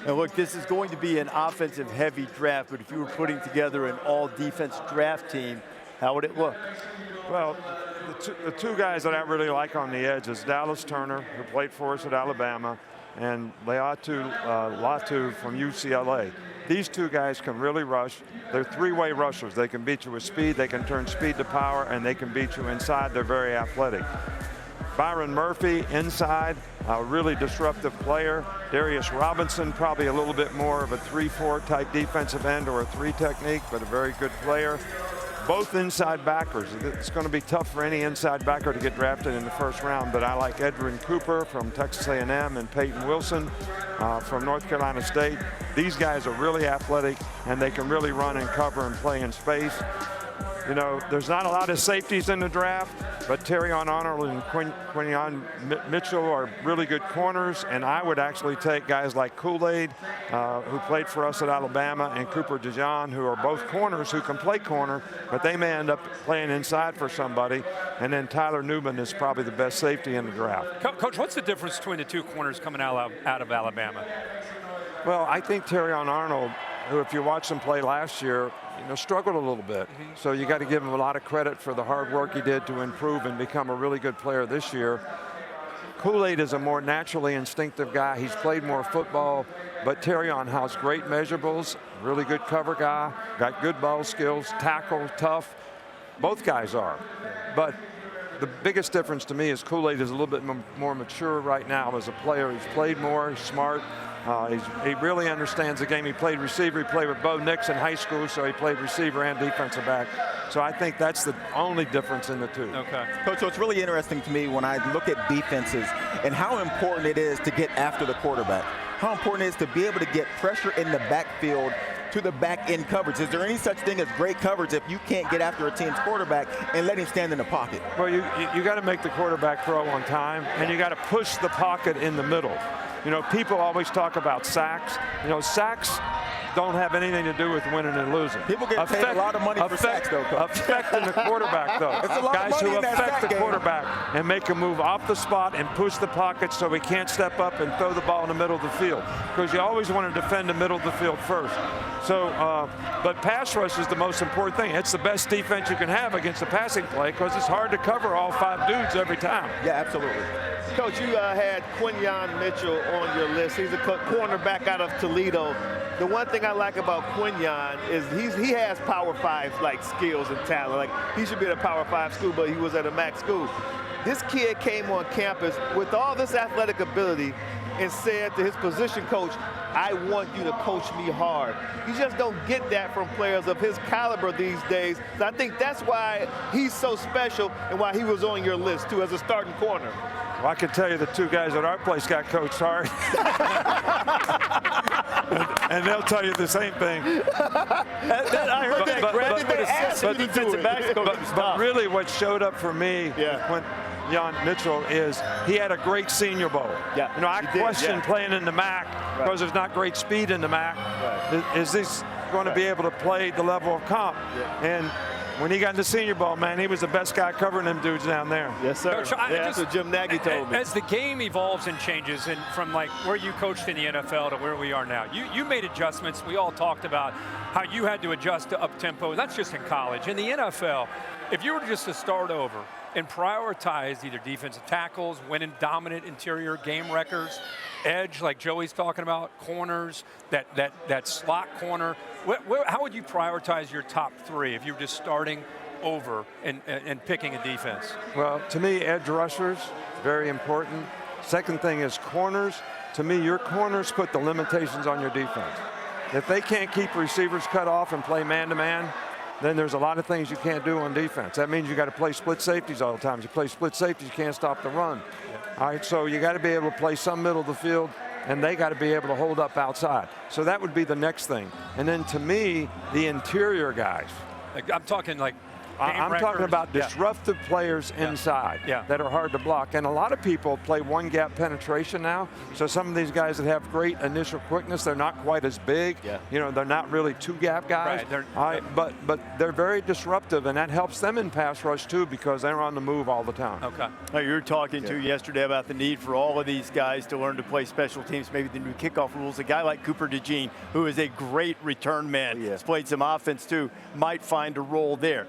And look, this is going to be an offensive-heavy draft, but if you were putting together an all-defense draft team, how would it look? Well, the two guys that I really like on the edge is Dallas Turner, who played for us at Alabama, and Latu from UCLA. These two guys can really rush. They're three-way rushers. They can beat you with speed, they can turn speed to power, and they can beat you inside. They're very athletic. Byron Murphy inside, a really disruptive player. Darius Robinson, probably a little bit more of a 3-4 type defensive end or a 3 technique, but a very good player. Both inside backers. It's going to be tough for any inside backer to get drafted in the first round, but I like Edrin Cooper from Texas A&M and Peyton Wilson from North Carolina State. These guys are really athletic, and they can really run and cover and play in space. You know, there's not a lot of safeties in the draft, but Terrion Arnold and Quinyon Mitchell are really good corners, and I would actually take guys like Kool-Aid, who played for us at Alabama, and Cooper DeJean, who are both corners who can play corner, but they may end up playing inside for somebody. And then Tyler Newman is probably the best safety in the draft. Coach, what's the difference between the two corners coming out of Alabama? Well, I think Terrion Arnold, who if you watched him play last year, struggled a little bit. So you got to give him a lot of credit for the hard work he did to improve and become a really good player this year. Kool-Aid is a more naturally instinctive guy. He's played more football, but Terrion has great measurables, really good cover guy, got good ball skills, tackle, tough. Both guys are. But the biggest difference to me is Kool-Aid is a little bit more mature right now as a player. He's played more, he's smart. He really understands the game. He played receiver. He played with Bo Nix in high school, so he played receiver and defensive back. So I think that's the only difference in the two. Okay. Coach, so it's really interesting to me when I look at defenses and how important it is to get after the quarterback. How important it is to be able to get pressure in the backfield to the back end coverage. Is there any such thing as great coverage if you can't get after a team's quarterback and let him stand in the pocket? Well, you got to make the quarterback throw on time, and you got to push the pocket in the middle. People always talk about sacks. Sacks don't have anything to do with winning and losing. People get paid a lot of money for sacks, though, Coach. Affecting the quarterback, though. It's a lot Guys of money who in that affect sack the game. quarterback and make him move off the spot and push the pocket so he can't step up and throw the ball in the middle of the field. Because you always want to defend the middle of the field first. So, but pass rush is the most important thing. It's the best defense you can have against a passing play because it's hard to cover all 5 dudes every time. Yeah, absolutely. Coach, you had Quinyon Mitchell on your list. He's a cornerback out of Toledo. The one thing I like about Quinyon is he has Power 5 like skills and talent. Like he should be at a Power 5 school, but he was at a MAC school. This kid came on campus with all this athletic ability and said to his position coach, I want you to coach me hard. You just don't get that from players of his caliber these days. So I think that's why he's so special and why he was on your list too as a starting corner. Well, I can tell you the 2 guys at our place got coached hard. and they'll tell you the same thing. I heard that. But really what showed up for me when Jan Mitchell is he had a great Senior Bowl. Yeah, I questioned playing in the MAC because there's not great speed in the MAC. Right. Is this going to be able to play the level of comp? Yeah. And when he got into Senior Bowl, man, he was the best guy covering them dudes down there. Yes, sir. Coach, that's what Jim Nagy told me. As the game evolves and changes, and from like where you coached in the NFL to where we are now, you made adjustments. We all talked about how you had to adjust to up-tempo. That's just in college. In the NFL, if you were just to start over and prioritize either defensive tackles, winning dominant interior game records, edge like Joey's talking about, corners, that slot corner, how would you prioritize your top 3 if you were just starting over and picking a defense? Well, to me, edge rushers, very important. Second thing is corners. To me, your corners put the limitations on your defense. If they can't keep receivers cut off and play man-to-man, then there's a lot of things you can't do on defense. That means you got to play split safeties all the time. If you play split safeties, you can't stop the run. All right, so you got to be able to play some middle of the field, and they got to be able to hold up outside. So that would be the next thing. And then to me, the interior guys. I'm talking like I'm records. talking about Yeah. disruptive players inside that are hard to block. And a lot of people play one gap penetration now. So some of these guys that have great initial quickness, they're not quite as big. Yeah. You know, they're not really two gap guys. Right. But they're very disruptive, and that helps them in pass rush too because they're on the move all the time. Okay. Now, you were talking to yesterday about the need for all of these guys to learn to play special teams, maybe the new kickoff rules. A guy like Cooper DeJean, who is a great return man, has played some offense too, might find a role there.